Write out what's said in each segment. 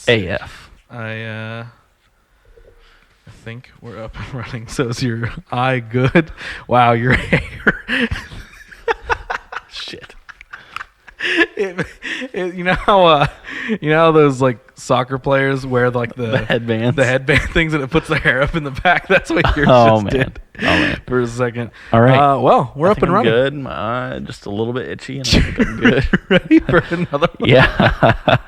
AF. I think we're up and running. So is your eye good? Wow, your hair. Shit. You know how those like soccer players wear like the headbands, things, and it puts the hair up in the back. That's what yours did. Oh man, for a second. All right. Well, we're up and running. Good. My eye just a little bit itchy, and I think I'm good. Ready for another one? Yeah.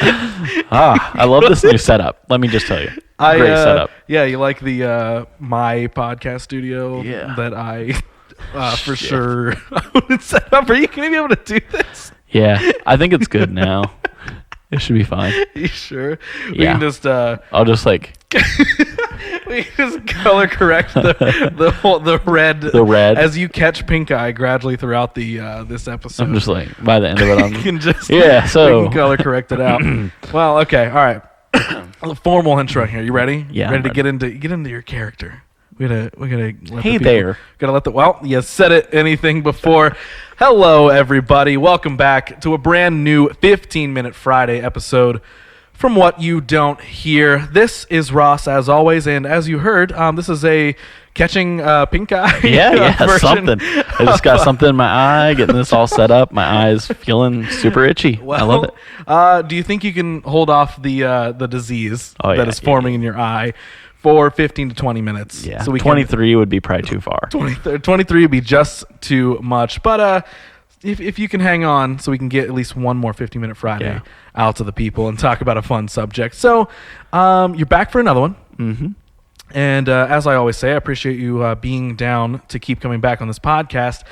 I love this new setup. Let me just tell you, great setup. Yeah, you like the my podcast studio? Yeah. That I. For sure. I wouldn't set up. Are you going to be able to do this? Yeah, I think it's good now. It should be fine. You sure? We Yeah. can just I'll just like we can just color correct the red as you catch pink eye gradually throughout the this episode. I'm just like by the end of it I'm you can just so we can color correct it out. Well, okay, all right. A formal intro here. You ready? Yeah. Ready to get into your character. We gotta let Hey the people, there. Gotta let the you said it. Anything before? Hello, everybody. Welcome back to a brand new 15-minute Friday episode from What You Don't Hear. This is Ross, as always, and as you heard, this is a catching pink eye. Yeah, something. I just got something in my eye, getting this all set up. My eye's feeling super itchy. Well, I love it. Do you think you can hold off the disease that is yeah, forming in your eye for 15 to 20 minutes? Yeah, so 23 would be probably too far. 23 would be just too much. But if you can hang on so we can get at least one more 15-minute Friday out to the people and talk about a fun subject. So you're back for another one. Mm-hmm. And as I always say, I appreciate you being down to keep coming back on this podcast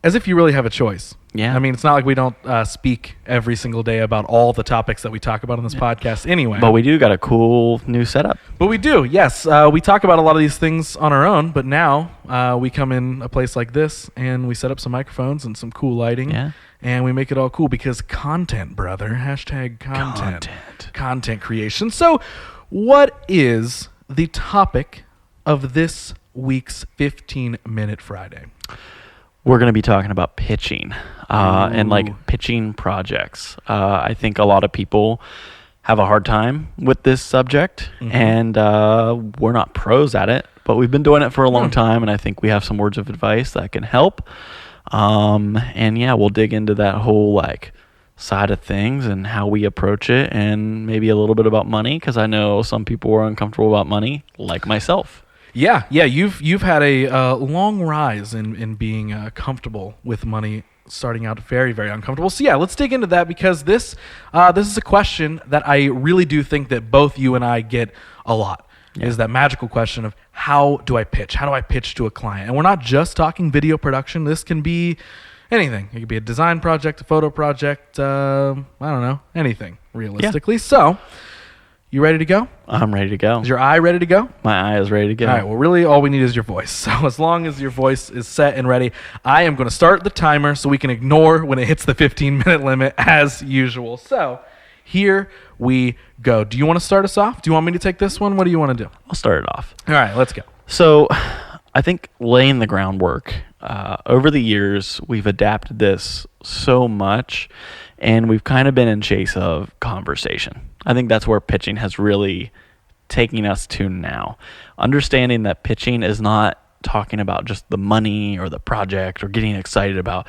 as if you really have a choice. Yeah. I mean, it's not like we don't speak every single day about all the topics that we talk about on this podcast anyway. But we do got a cool new setup. But we do, yes. We talk about a lot of these things on our own, but now we come in a place like this and we set up some microphones and some cool lighting. Yeah. And we make it all cool because content, brother. Hashtag content. Content creation. So what is the topic of this week's 15-minute Friday? We're going to be talking about pitching and like pitching projects. I think a lot of people have a hard time with this subject, and we're not pros at it, but we've been doing it for a long time, and I think we have some words of advice that can help. And yeah, we'll dig into that whole like side of things and how we approach it, and maybe a little bit about money, because I know some people are uncomfortable about money, like myself. Yeah, you've had a long rise in being comfortable with money, starting out very, very uncomfortable. So yeah, let's dig into that, because this is a question that I really do think that both you and I get a lot. Yeah. Is that magical question of how do I pitch? How do I pitch to a client? And we're not just talking video production. This can be anything. It could be a design project, a photo project, I don't know, anything realistically. Yeah. So you ready to go? I'm ready to go. Is your eye ready to go? My eye is ready to go. All right, well, really all we need is your voice. So as long as your voice is set and ready, I am going to start the timer so we can ignore when it hits the 15-minute limit as usual. So here we go. Do you want to start us off? Do you want me to take this one? What do you want to do? I'll start it off. All right, let's go. So I think laying the groundwork, over the years, we've adapted this so much, and we've kind of been in chase of conversation. I think that's where pitching has really taken us to now. Understanding that pitching is not talking about just the money or the project or getting excited about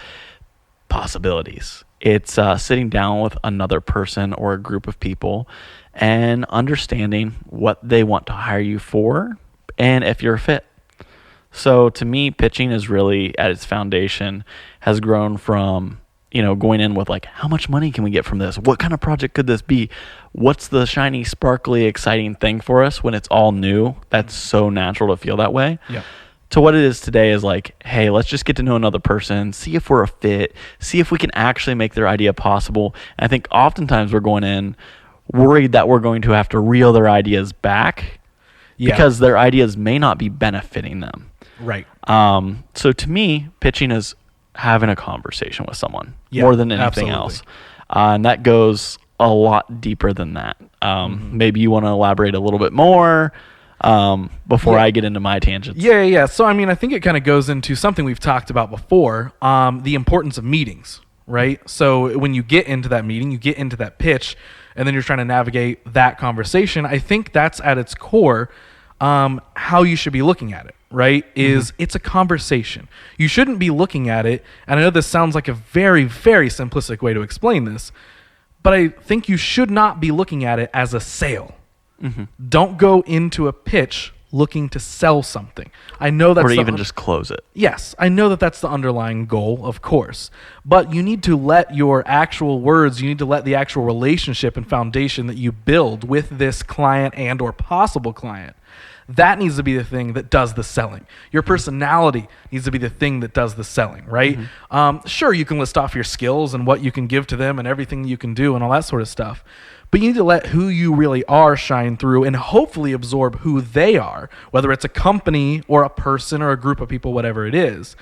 possibilities. It's sitting down with another person or a group of people and understanding what they want to hire you for and if you're a fit. So to me, pitching is really, at its foundation, has grown from going in with like, how much money can we get from this? What kind of project could this be? What's the shiny, sparkly, exciting thing for us when it's all new? That's so natural to feel that way. Yeah. To what it is today is like, hey, let's just get to know another person, see if we're a fit, see if we can actually make their idea possible. And I think oftentimes we're going in worried that we're going to have to reel their ideas back because their ideas may not be benefiting them. Right. So to me, pitching is having a conversation with someone more than anything else. And that goes a lot deeper than that. Maybe you want to elaborate a little bit more before I get into my tangents. Yeah. So, I mean, I think it kind of goes into something we've talked about before, the importance of meetings, right? So when you get into that meeting, you get into that pitch, and then you're trying to navigate that conversation, I think that's at its core how you should be looking at it, right? Is it's a conversation. You shouldn't be looking at it, and I know this sounds like a very, very simplistic way to explain this, but I think you should not be looking at it as a sale. Don't go into a pitch looking to sell something. I know that's or even just close it. Yes, I know that that's the underlying goal, of course. But you need to let your actual words, you need to let the actual relationship and foundation that you build with this client and or possible client, that needs to be the thing that does the selling. Your personality needs to be the thing that does the selling, right? Sure, you can list off your skills and what you can give to them and everything you can do and all that sort of stuff. But you need to let who you really are shine through and hopefully absorb who they are, whether it's a company or a person or a group of people, whatever it is.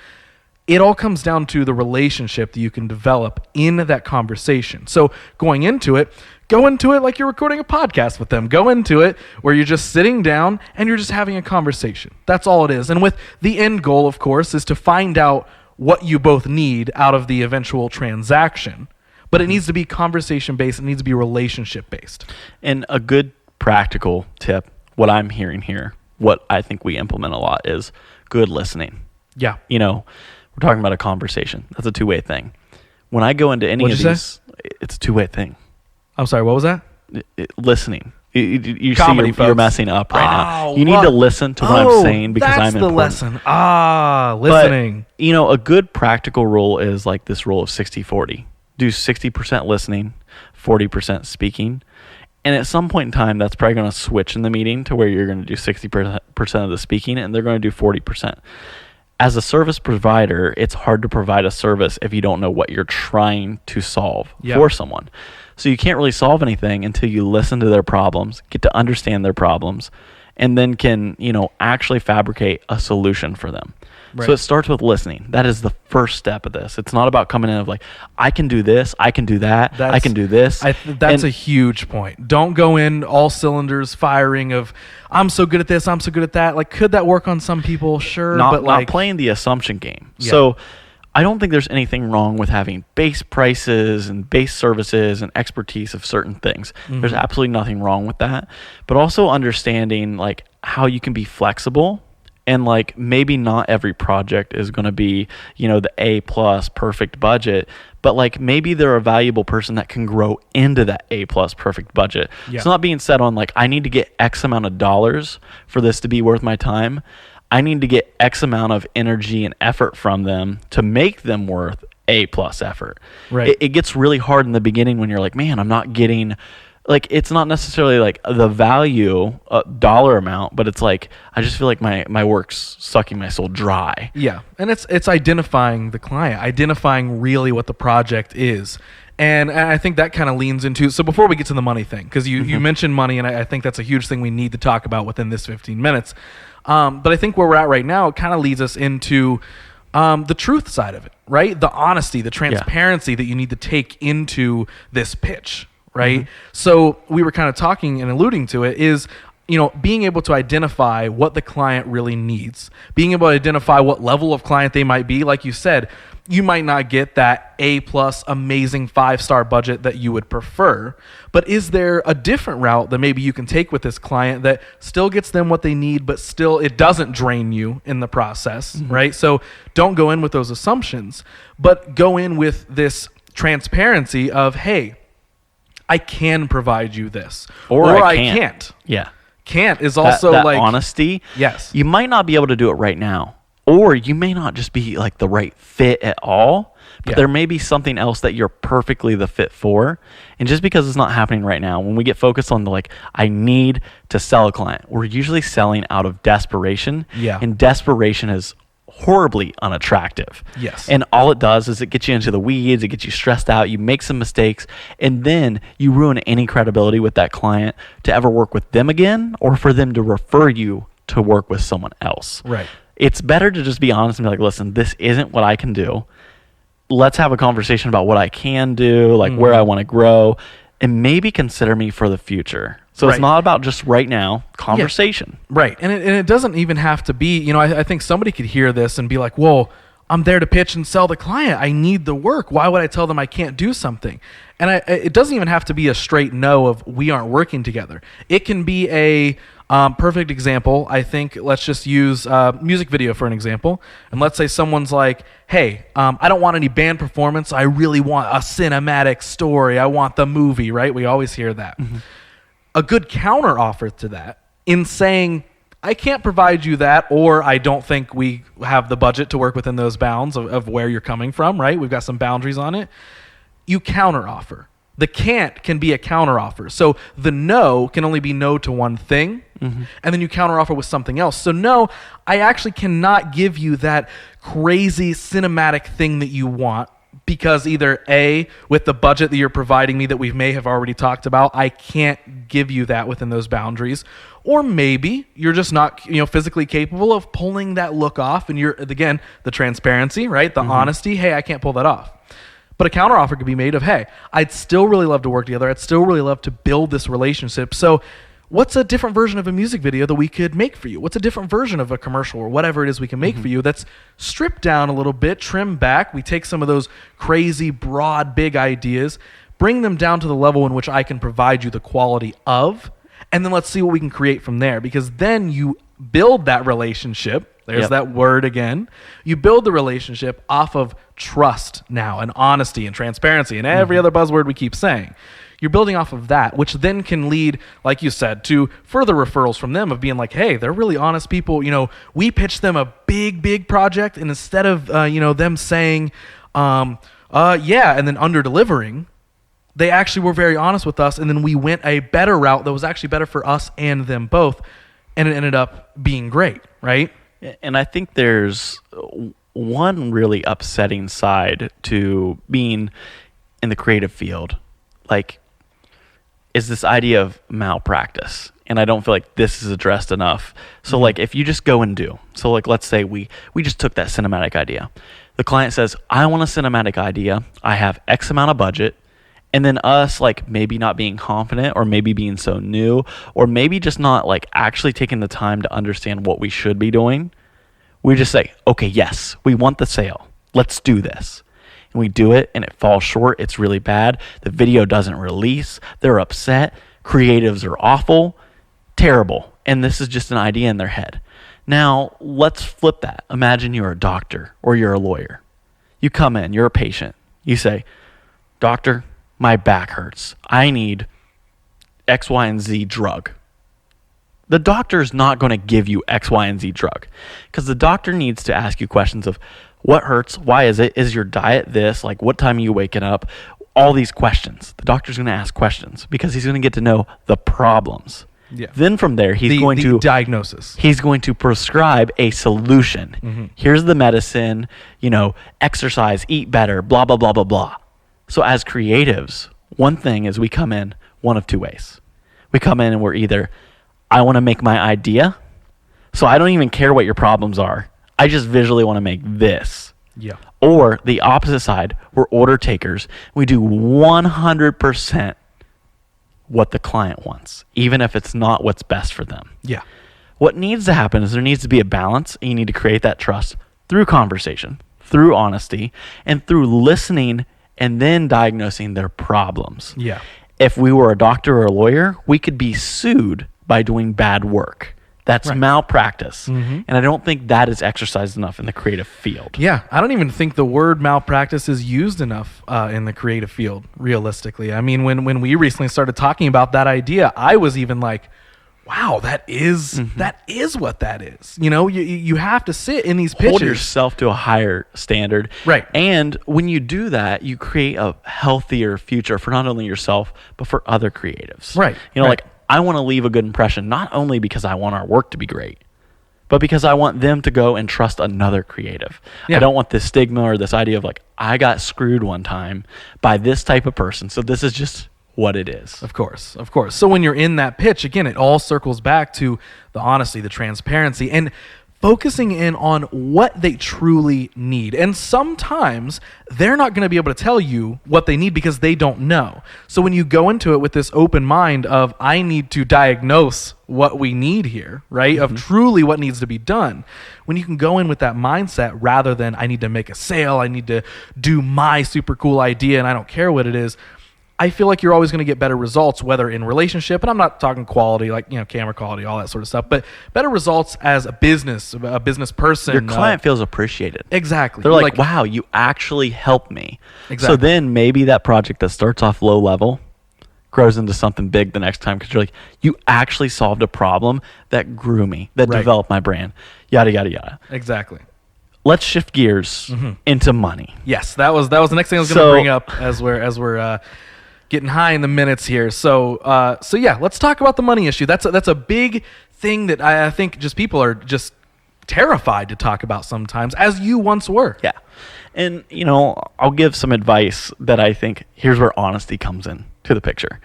It all comes down to the relationship that you can develop in that conversation. So going into it, go into it like you're recording a podcast with them. Go into it where you're just sitting down and you're just having a conversation. That's all it is. And with the end goal, of course, is to find out what you both need out of the eventual transaction. But it needs to be conversation-based. It needs to be relationship-based. And a good practical tip, what I'm hearing here, what I think we implement a lot is good listening. Yeah. You know, we're talking about a conversation. That's a two-way thing. When I go into any What'd of you these, say? it's a two-way thing. I'm sorry, what was that? Listening. You Comedy, see you're folks. messing up right now. Oh, You need what? to listen to what I'm saying because that's I'm the important. lesson. Listening. But, you know, a good practical rule is like this rule of 60-40. Do 60% listening, 40% speaking. And at some point in time, that's probably going to switch in the meeting to where you're going to do 60% of the speaking and they're going to do 40%. As a service provider, it's hard to provide a service if you don't know what you're trying to solve for someone. So you can't really solve anything until you listen to their problems, get to understand their problems, and then can, you know, actually fabricate a solution for them. Right. So it starts with listening. That is the first step of this. It's not about coming in of like, I can do this, I can do that, I can do this. That's a huge point. Don't go in all cylinders firing of, I'm so good at this, I'm so good at that. Like, could that work on some people? Sure. Not like playing the assumption game. Yeah. So I don't think there's anything wrong with having base prices and base services and expertise of certain things. There's absolutely nothing wrong with that. But also understanding like how you can be flexible. And like maybe not every project is going to be, you know, the A+ perfect budget, but like maybe they're a valuable person that can grow into that A+ perfect budget. Yeah. It's not being set on like, I need to get X amount of dollars for this to be worth my time. I need to get X amount of energy and effort from them to make them worth A+ effort. Right. It gets really hard in the beginning when you're like, man, I'm not getting... Like, it's not necessarily like the value dollar amount, but it's like, I just feel like my work's sucking my soul dry. Yeah. And it's identifying the client, identifying really what the project is. And I think that kind of leans into, so before we get to the money thing, because you mentioned money, and I think that's a huge thing we need to talk about within this 15 minutes. But I think where we're at right now, it kind of leads us into the truth side of it, right? The honesty, the transparency that you need to take into this pitch. Right. So we were kind of talking and alluding to it is, you know, being able to identify what the client really needs, being able to identify what level of client they might be. Like you said, you might not get that A+ amazing 5-star budget that you would prefer, but is there a different route that maybe you can take with this client that still gets them what they need, but still it doesn't drain you in the process, right? So don't go in with those assumptions, but go in with this transparency of, hey, I can provide you this, or I can't. Yeah. Can't is also that like honesty. Yes. You might not be able to do it right now, or you may not just be like the right fit at all, but there may be something else that you're perfectly the fit for. And just because it's not happening right now, when we get focused on the like, I need to sell a client, we're usually selling out of desperation. Yeah. And desperation is horribly unattractive. Yes. And all it does is it gets you into the weeds, it gets you stressed out, you make some mistakes, and then you ruin any credibility with that client to ever work with them again or for them to refer you to work with someone else. Right. It's better to just be honest and be like, listen, this isn't what I can do. Let's have a conversation about what I can do, like where I want to grow, and maybe consider me for the future. So it's not about just right now, conversation. Yeah. Right. And it doesn't even have to be, you know, I think somebody could hear this and be like, whoa, I'm there to pitch and sell the client. I need the work. Why would I tell them I can't do something? And it doesn't even have to be a straight no of we aren't working together. It can be a perfect example. I think let's just use music video for an example. And let's say someone's like, hey, I don't want any band performance. I really want a cinematic story. I want the movie, right? We always hear that. Mm-hmm. A good counter offer to that in saying, I can't provide you that, or I don't think we have the budget to work within those bounds of where you're coming from, right? We've got some boundaries on it. You counter offer. The can't can be a counter offer. So the no can only be no to one thing, mm-hmm. and then you counter offer with something else. So no, I actually cannot give you that crazy cinematic thing that you want, because either A, with the budget that you're providing me that we may have already talked about, I can't give you that within those boundaries. Or maybe you're just not, physically capable of pulling that look off, and you're, again, the transparency, right? The mm-hmm. honesty, hey, I can't pull that off. But a counteroffer could be made of, hey, I'd still really love to work together. I'd still really love to build this relationship. So what's a different version of a music video that we could make for you? What's a different version of a commercial or whatever it is we can make mm-hmm. for you that's stripped down a little bit, trimmed back? We take some of those crazy, broad, big ideas, bring them down to the level in which I can provide you the quality of, and then let's see what we can create from there. Because then you build that relationship. There's yep. that word again. You build the relationship off of trust now, and honesty and transparency and every mm-hmm. other buzzword we keep saying. You're building off of that, which then can lead, like you said, to further referrals from them of being like, hey, they're really honest people. We pitched them a big, big project, and instead of, them saying, yeah, and then under-delivering, they actually were very honest with us, and then we went a better route that was actually better for us and them both, and it ended up being great, right? And I think there's one really upsetting side to being in the creative field, is this idea of malpractice. And I don't feel like this is addressed enough. So mm-hmm. If you just go and do, so let's say we just took that cinematic idea. The client says, I want a cinematic idea. I have X amount of budget. And then us maybe not being confident, or maybe being so new, or maybe just not actually taking the time to understand what we should be doing. We just say, okay, yes, we want the sale. Let's do this. And we do it, and it falls short. It's really bad. The video doesn't release. They're upset. Creatives are awful. Terrible. And this is just an idea in their head. Now, let's flip that. Imagine you're a doctor or you're a lawyer. You come in, you're a patient. You say, doctor, my back hurts. I need X, Y, and Z drug. The doctor is not going to give you X, Y, and Z drug, because the doctor needs to ask you questions of what hurts, why is it, is your diet this, what time are you waking up, all these questions. The doctor's going to ask questions because he's going to get to know the problems. Yeah. Then from there, he's going to diagnosis. He's going to prescribe a solution. Mm-hmm. Here's the medicine, exercise, eat better, blah, blah, blah, blah, blah. So as creatives, one thing is we come in one of two ways. We come in and we're either, I want to make my idea, so I don't even care what your problems are. I just visually want to make this. Yeah. Or the opposite side, we're order takers. We do 100% what the client wants, even if it's not what's best for them. Yeah. What needs to happen is there needs to be a balance, and you need to create that trust through conversation, through honesty, and through listening and then diagnosing their problems. Yeah. If we were a doctor or a lawyer, we could be sued by doing bad work. That's right. Malpractice. Mm-hmm. And I don't think that is exercised enough in the creative field. Yeah. I don't even think the word malpractice is used enough in the creative field, realistically. I mean, when we recently started talking about that idea, I was even like, wow, that is what that is. You have to sit in these pitches. Hold yourself to a higher standard. Right. And when you do that, you create a healthier future for not only yourself, but for other creatives. Right. Right. I want to leave a good impression, not only because I want our work to be great, but because I want them to go and trust another creative. Yeah. I don't want this stigma or this idea of I got screwed one time by this type of person, so this is just what it is. Of course. So when you're in that pitch, again, it all circles back to the honesty, the transparency, and focusing in on what they truly need. And sometimes they're not going to be able to tell you what they need because they don't know. So when you go into it with this open mind of, I need to diagnose what we need here, right? Of truly what needs to be done. When you can go in with that mindset rather than, I need to make a sale, I need to do my super cool idea and I don't care what it is, I feel like you're always going to get better results, whether in relationship, and I'm not talking quality, like, camera quality, all that sort of stuff, but better results as a business person. Your client feels appreciated. Exactly. They're like, wow, you actually helped me. Exactly. So then maybe that project that starts off low level grows into something big the next time because you're like, you actually solved a problem that grew me, that developed my brand, yada, yada, yada. Exactly. Let's shift gears into money. Yes, that was the next thing I was going to bring up as we're getting high in the minutes here. So yeah, let's talk about the money issue. That's a big thing that I think just people are just terrified to talk about sometimes, as you once were. Yeah. And, I'll give some advice that I think here's where honesty comes in to the picture.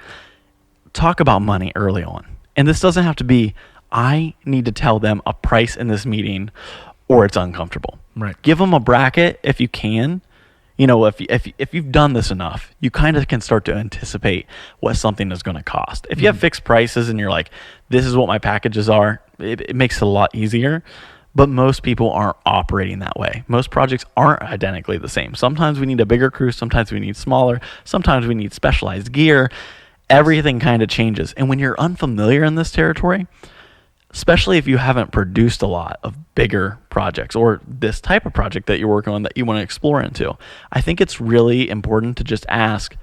Talk about money early on. And this doesn't have to be, I need to tell them a price in this meeting or it's uncomfortable. Right. Give them a bracket if you can. If you've done this enough, you kind of can start to anticipate what something is going to cost. If you have fixed prices and you're like, this is what my packages are, it makes it a lot easier. But most people aren't operating that way. Most projects aren't identically the same. Sometimes we need a bigger crew. Sometimes we need smaller. Sometimes we need specialized gear. Everything kind of changes. And when you're unfamiliar in this territory, especially if you haven't produced a lot of bigger projects or this type of project that you're working on that you want to explore into, I think it's really important to just ask,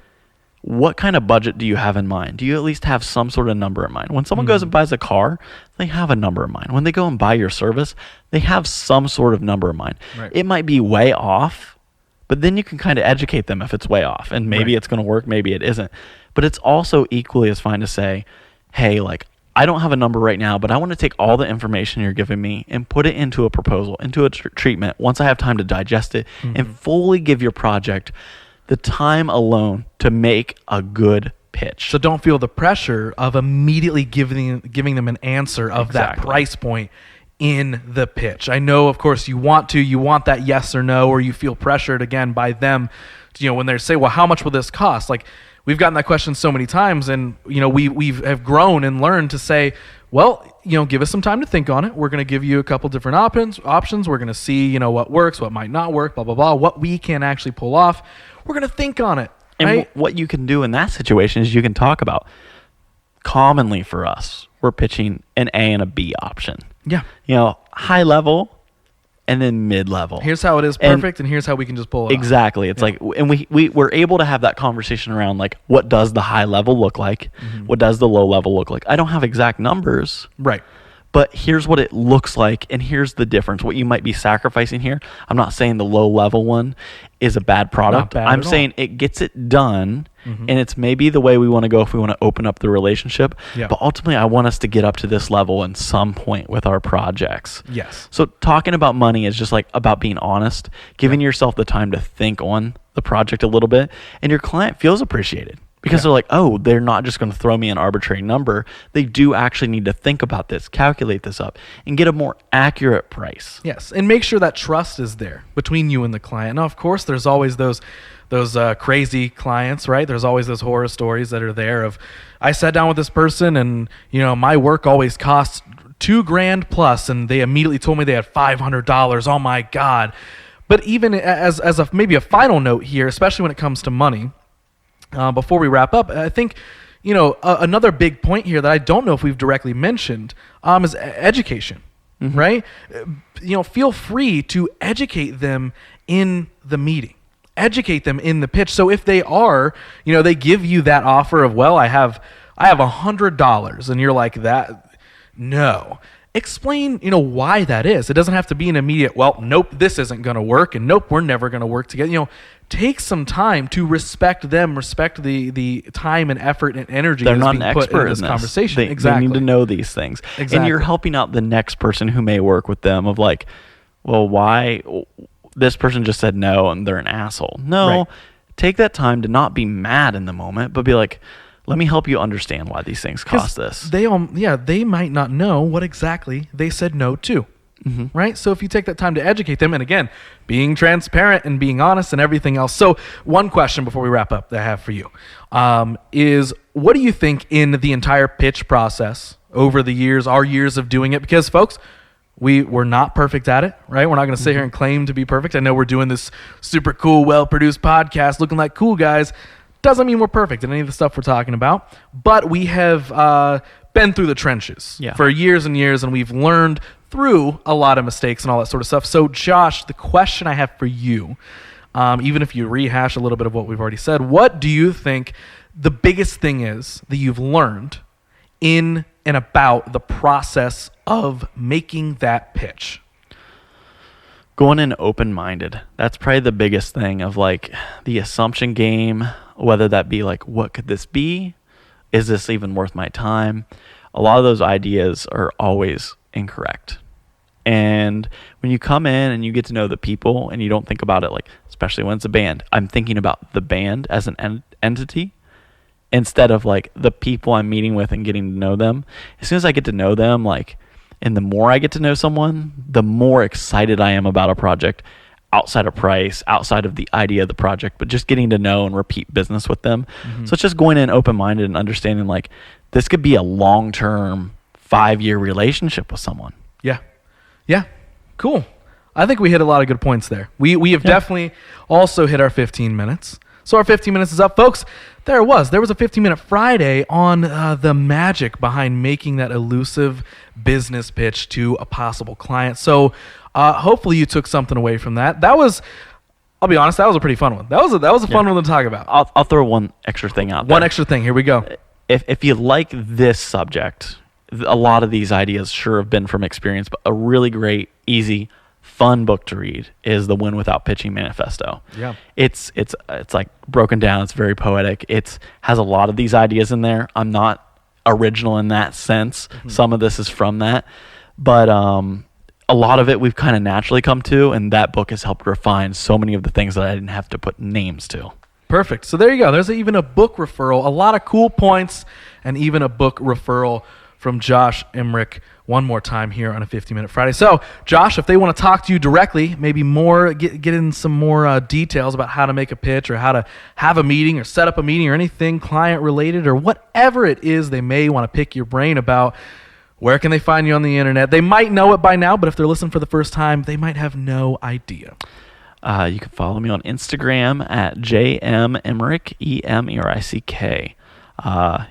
what kind of budget do you have in mind? Do you at least have some sort of number in mind? When someone goes and buys a car, they have a number in mind. When they go and buy your service, they have some sort of number in mind. Right. It might be way off, but then you can kind of educate them if it's way off. And maybe it's going to work, maybe it isn't. But it's also equally as fine to say, hey, I don't have a number right now, but I want to take all the information you're giving me and put it into a proposal, into a treatment once I have time to digest it and fully give your project the time alone to make a good pitch. So don't feel the pressure of immediately giving them an answer of that price point in the pitch. I know, of course, you want that yes or no, or you feel pressured again by them, when they say, well, how much will this cost? Like, we've gotten that question so many times, and we have grown and learned to say, well, give us some time to think on it. We're going to give you a couple different options. We're going to see, what works, what might not work, blah, blah, blah, what we can actually pull off. We're going to think on it. And what you can do in that situation is you can talk about, commonly for us, we're pitching an A and a B option. Yeah. High level and then mid level. Here's how it is perfect, and here's how we can just pull it off. Exactly. It's and we're able to have that conversation around what does the high level look like? What does the low level look like? I don't have exact numbers. Right. But here's what it looks like, and here's the difference. What you might be sacrificing here. I'm not saying the low-level one is a bad product. I'm saying it gets it done, and it's maybe the way we want to go if we want to open up the relationship. Yeah. But ultimately, I want us to get up to this level in some point with our projects. Yes. So talking about money is just about being honest, giving yourself the time to think on the project a little bit, and your client feels appreciated. Because they're like, oh, they're not just going to throw me an arbitrary number. They do actually need to think about this, calculate this up, and get a more accurate price. Yes, and make sure that trust is there between you and the client. Now, of course, there's always those crazy clients, right? There's always those horror stories that are there of, I sat down with this person and, my work always costs $2,000 plus, and they immediately told me they had $500. Oh my God. But even as maybe a final note here, especially when it comes to money, before we wrap up, I think, another big point here that I don't know if we've directly mentioned is education, right? Feel free to educate them in the meeting, educate them in the pitch. So if they are, they give you that offer of, well, I have $100, and you're like, that, no. Explain, why that is. It doesn't have to be an immediate, well, nope, this isn't going to work, and nope, we're never going to work together. Take some time to respect them, respect the time and effort and energy They're that's not being an put expert in this conversation. They need to know these things. Exactly. And you're helping out the next person who may work with them of well, why this person just said no and they're an asshole. No, Right. Take that time to not be mad in the moment, but be like, let me help you understand why these things cost this. They might not know what exactly they said no to. right? So if you take that time to educate them, and again, being transparent and being honest and everything else. So one question before we wrap up that I have for you is, what do you think in the entire pitch process over the years, our years of doing it? Because folks, we're not perfect at it, right? We're not going to sit here and claim to be perfect. I know we're doing this super cool, well-produced podcast looking like cool guys. Doesn't mean we're perfect in any of the stuff we're talking about, but we have been through the trenches for years and years, and we've learned through a lot of mistakes and all that sort of stuff. So Josh, the question I have for you, even if you rehash a little bit of what we've already said, what do you think the biggest thing is that you've learned in and about the process of making that pitch? Going in open-minded. That's probably the biggest thing of like the assumption game, whether that be like, what could this be? Is this even worth my time? A lot of those ideas are always incorrect. And when you come in and you get to know the people and you don't think about it like, especially when it's a band, I'm thinking about the band as an entity instead of like the people I'm meeting with and getting to know them. As soon as I get to know them, like, and the more I get to know someone, the more excited I am about a project outside of price, outside of the idea of the project, but just getting to know and repeat business with them. So it's just going in open-minded and understanding like this could be a long-term 5-year relationship with someone. Yeah. Cool. I think we hit a lot of good points there. We have definitely also hit our 15 minutes. So our 15 minutes is up, folks. There was a 15-minute Friday on the magic behind making that elusive business pitch to a possible client. So hopefully you took something away from that. That was, I'll be honest, that was a pretty fun one. That was a fun one to talk about. I'll throw one extra thing out there. One extra thing. Here we go. If you like this subject, a lot of these ideas sure have been from experience, but a really great, easy, fun book to read is The Win Without Pitching Manifesto. Yeah. It's like broken down. It's very poetic. It has a lot of these ideas in there. I'm not original in that sense. Some of this is from that, but a lot of it we've kind of naturally come to, and that book has helped refine so many of the things that I didn't have to put names to. Perfect. So there you go. There's even a book referral, a lot of cool points, and even a book referral from Josh Emerick one more time here on a 15-minute Friday. So, Josh, if they want to talk to you directly, maybe more, get in some more details about how to make a pitch or how to have a meeting or set up a meeting or anything client-related or whatever it is they may want to pick your brain about, where can they find you on the internet? They might know it by now, but if they're listening for the first time, they might have no idea. You can follow me on Instagram at jmemerick, Emerick.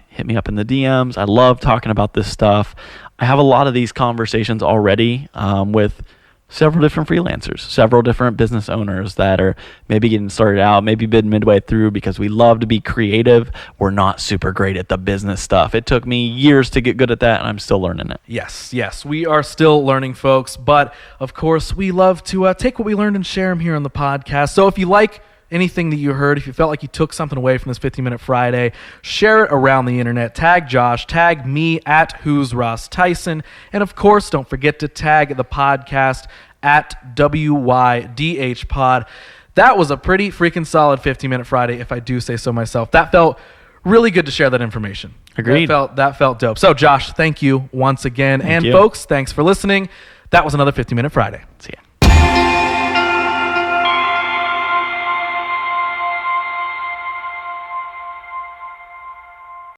Hit me up in the DMs. I love talking about this stuff. I have a lot of these conversations already with several different freelancers, several different business owners that are maybe getting started out, maybe been midway through, because we love to be creative. We're not super great at the business stuff. It took me years to get good at that, and I'm still learning it. Yes, we are still learning, folks. But, of course, we love to take what we learned and share them here on the podcast. So if you like anything that you heard, if you felt like you took something away from this 15-minute Friday, share it around the internet. Tag Josh, tag me at Who's Ross Tyson, and of course, don't forget to tag the podcast at WYDH Pod. That was a pretty freaking solid 15-minute Friday, if I do say so myself. That felt really good to share that information. Agreed. That felt dope. So, Josh, thank you once again. Thank you. Folks, thanks for listening. That was another 15-minute Friday. See ya.